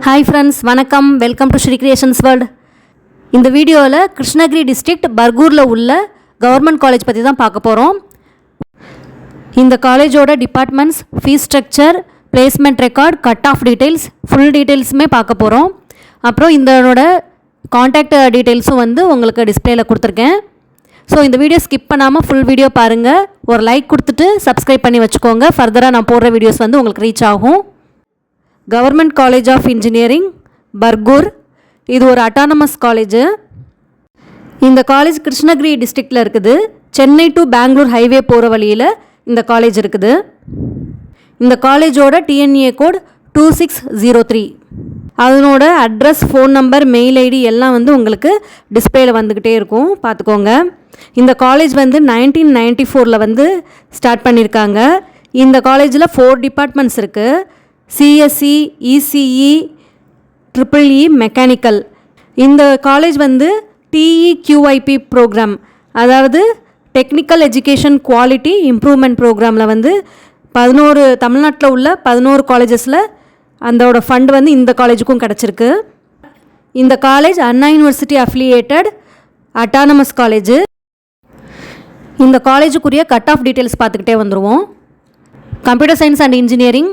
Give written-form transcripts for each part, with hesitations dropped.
Hi friends, வணக்கம். Welcome to Sri creations world. இந்த வீடியோவில் கிருஷ்ணகிரி டிஸ்ட்ரிக்ட் பர்கூரில் உள்ள கவர்மெண்ட் காலேஜ் பற்றி தான் பார்க்க போகிறோம். இந்த காலேஜோட departments, fees structure, placement record, cut off details, full டீட்டெயில்ஸுமே பார்க்க போகிறோம். அப்புறம் இதனோட காண்டாக்ட் டீட்டெயில்ஸும் உங்களுக்கு டிஸ்பிளேயில் கொடுத்துருக்கேன். ஸோ இந்த வீடியோ ஸ்கிப் பண்ணாமல் ஃபுல் வீடியோ பாருங்கள். ஒரு லைக் கொடுத்துட்டு சப்ஸ்கிரைப் பண்ணி வச்சுக்கோங்க. ஃபர்தராக நான் போடுற வீடியோஸ் உங்களுக்கு ரீச் ஆகும். Government college of engineering Bargur, இது ஒரு அட்டானமஸ் காலேஜு. இந்த காலேஜ் கிருஷ்ணகிரி டிஸ்ட்ரிக்டில் இருக்குது. சென்னை டு பெங்களூர் ஹைவே போகிற வழியில் இந்த காலேஜ் இருக்குது. இந்த காலேஜோட டிஎன்ஏ கோட் 2603. அதனோட address, phone number, mail ID எல்லாம் உங்களுக்கு டிஸ்பிளேயில் வந்துக்கிட்டே இருக்கும், பார்த்துக்கோங்க. இந்த காலேஜ் 1994 ஸ்டார்ட் பண்ணியிருக்காங்க. இந்த காலேஜில் 4 டிபார்ட்மெண்ட்ஸ் இருக்குது. CSE, ECE, triple E, mechanical. இந்த காலேஜ் டிஇக்யூஐபி ப்ரோக்ராம், அதாவது டெக்னிக்கல் எஜுகேஷன் குவாலிட்டி இம்ப்ரூவ்மெண்ட் ப்ரோக்ராமில் 11 தமிழ்நாட்டில் உள்ள 11 காலேஜஸில் அதோட ஃபண்ட் இந்த காலேஜுக்கும் கிடச்சிருக்கு. இந்த college Anna university affiliated autonomous college. இந்த காலேஜுக்குரிய கட் ஆஃப் டீட்டெயில்ஸ் பார்த்துக்கிட்டே வந்துடுவோம். கம்ப்யூட்டர் சயின்ஸ் அண்ட் இன்ஜினியரிங்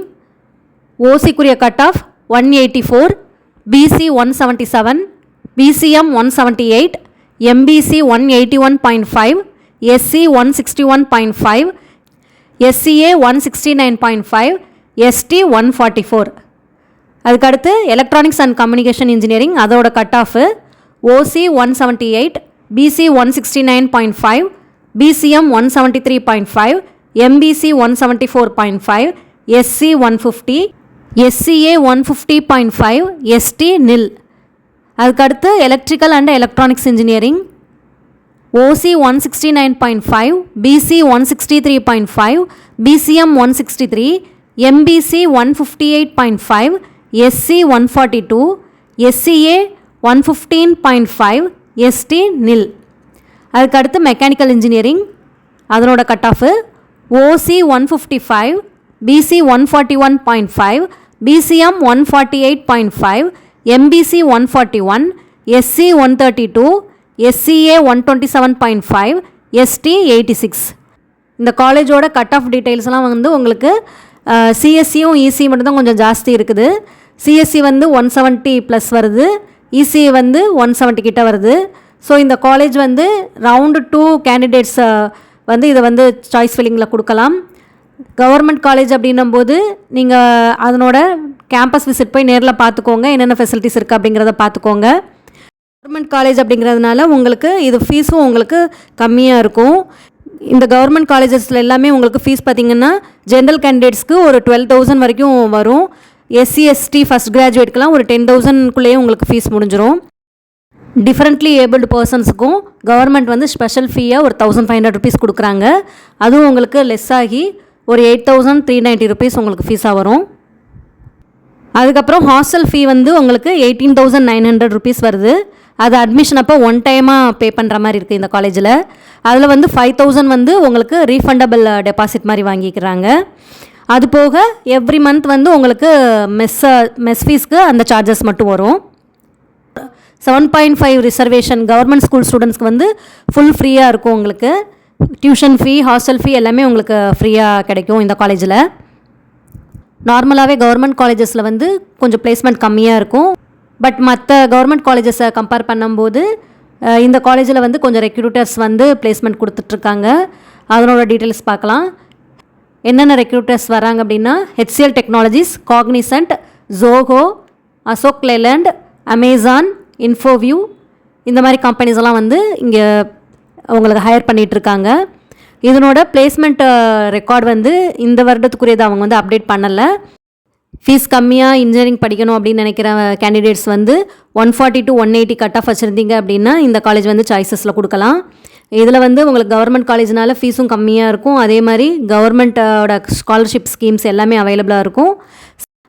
ஓசிக்குரிய cut off 184, BC 177, BCM 178, MBC 181.5, SC 161.5, SCA 169.5, ST 144. அதுக்கடுத்து எலக்ட்ரானிக்ஸ் அண்ட் கம்யூனிகேஷன் இன்ஜினியரிங், அதோட cut off OC 178, BC 169.5, BCM 173.5, MBC 174.5, SC 150, SCA 150.5, ST nil. அதுக்கடுத்து electrical and electronics engineering OC 169.5, BC 163.5, BCM 163, MBC 158.5, SC 142, SCA 115.5, ST nil. அதுக்கடுத்து mechanical engineering, அதனோட cut off OC 155, BC 141.5, BCM 148.5, MBC 141, SC 132, SCA 127.5, ST 86. இந்த காலேஜோட cut off டீட்டெயில்ஸ்லாம் உங்களுக்கு சிஎஸ்சியும் EC மட்டும்தான் கொஞ்சம் ஜாஸ்தி இருக்குது. சிஎஸ்சி 170 ப்ளஸ் வருது, இசி 170 கிட்ட வருது. ஸோ இந்த காலேஜ் ரவுண்டு 2 கேண்டிடேட்ஸ் இதை சாய்ஸ் ஃபில்லிங்கில் கொடுக்கலாம். கவர்மெண்ட் காலேஜ் அப்படின்னும்போது நீங்கள் அதனோட கேம்பஸ் விசிட் போய் நேரில் பார்த்துக்கோங்க, என்னென்ன ஃபெசிலிட்டிஸ் இருக்குது அப்படிங்கிறத பார்த்துக்கோங்க. கவர்மெண்ட் காலேஜ் அப்படிங்கிறதுனால இது ஃபீஸும் கம்மியாக இருக்கும். இந்த கவர்மெண்ட் காலேஜஸில் எல்லாமே ஃபீஸ் பார்த்திங்கன்னா ஜென்ரல் கேண்டிடேட்ஸ்க்கு ஒரு 12,000 வரைக்கும் வரும். எஸ்சி எஸ்டி ஃபஸ்ட் கிராஜுவேட்க்கெலாம் ஒரு 10,000க்குள்ளேயே ஃபீஸ் முடிஞ்சிடும். டிஃப்ரெண்ட்லி ஏபிள்டு பர்சன்ஸுக்கும் கவர்மெண்ட் ஸ்பெஷல் ஃபீயாக ஒரு 1,500 ருபீஸ் கொடுக்குறாங்க. அதுவும் லெஸ் ஆகி ஒரு 8,390 ருபீஸ் ஃபீஸாக வரும். அதுக்கப்புறம் ஹாஸ்டல் ஃபீ 18,900 ருபீஸ் வருது. அது அட்மிஷன் அப்போ ஒன் டைமாக பே பண்ணுற மாதிரி இருக்குது இந்த காலேஜில். அதில் 5,000 ரீஃபண்டபிள் டெபாசிட் மாதிரி வாங்கிக்கிறாங்க. அது போக எவ்ரி மந்த் மெஸ் ஃபீஸ்க்கு அந்த சார்ஜஸ் மட்டும் வரும். 7.5 ரிசர்வேஷன் கவர்மெண்ட் ஸ்கூல் ஸ்டூடெண்ட்ஸ்க்கு ஃபுல் ஃப்ரீயாக இருக்கும். டியூஷன் ஃபீ, ஹாஸ்டல் ஃபீ எல்லாமே ஃப்ரீயாக கிடைக்கும் இந்த காலேஜில். நார்மலாகவே கவர்மெண்ட் காலேஜஸில் கொஞ்சம் பிளேஸ்மெண்ட் கம்மியாக இருக்கும். பட் மற்ற கவர்மெண்ட் காலேஜஸை கம்பேர் பண்ணும்போது இந்த காலேஜில் கொஞ்சம் ரெக்ரூட்டர்ஸ் பிளேஸ்மெண்ட் கொடுத்துட்ருக்காங்க. அதனோட டீட்டெயில்ஸ் பார்க்கலாம். என்னென்ன ரெக்ரூட்டர்ஸ் வராங்க அப்படின்னா HCL technologies, Cognizant, Zoho, Ashok Leyland, Amazon, Infoview, இந்த மாதிரி கம்பெனிஸ் எல்லாம் இங்கே ஹையர் பண்ணிகிட்ருக்காங்க. இதனோட பிளேஸ்மெண்ட் ரெக்கார்டு இந்த வருடத்துக்குரியது அவங்க அப்டேட் பண்ணலை. ஃபீஸ் கம்மியாக இன்ஜினியரிங் படிக்கணும் அப்படின்னு நினைக்கிற கேண்டிடேட்ஸ் 140 to 180 கட் ஆஃப் வச்சுருந்தீங்க அப்படின்னா இந்த காலேஜ் சாய்ஸஸில் கொடுக்கலாம். இதில் உங்களுக்கு கவர்மெண்ட் காலேஜ்னால ஃபீஸும் கம்மியாக இருக்கும். அதே மாதிரி கவர்மெண்ட்டோட ஸ்காலர்ஷிப் ஸ்கீம்ஸ் எல்லாமே அவைலபிளாக இருக்கும்.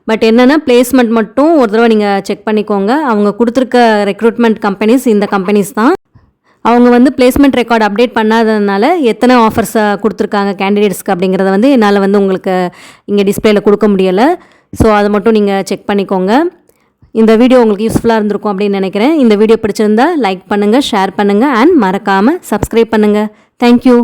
பட் என்னென்னா பிளேஸ்மெண்ட் மட்டும் ஒரு தடவை நீங்கள் செக் பண்ணிக்கோங்க. அவங்க கொடுத்துருக்க ரெக்ரூட்மெண்ட் கம்பெனிஸ் இந்த கம்பெனிஸ் தான். அவங்க பிளேஸ்மெண்ட் ரெக்கார்டு அப்டேட் பண்ணாததுனால எத்தனை ஆஃபர்ஸை கொடுத்துருக்காங்க கேண்டிடேட்ஸ்க்கு அப்படிங்கிறத என்னால் உங்களுக்கு இங்கே டிஸ்பிளேயில் கொடுக்க முடியலை. ஸோ அதை மட்டும் நீங்கள் செக் பண்ணிக்கோங்க. இந்த வீடியோ உங்களுக்கு யூஸ்ஃபுல்லாக இருந்திருக்கும் அப்படின்னு நினைக்கிறேன். இந்த வீடியோ பிடிச்சிருந்தா லைக் பண்ணுங்கள், ஷேர் பண்ணுங்கள் அண்ட் மறக்காமல் சப்ஸ்கிரைப் பண்ணுங்கள். தேங்க்யூ.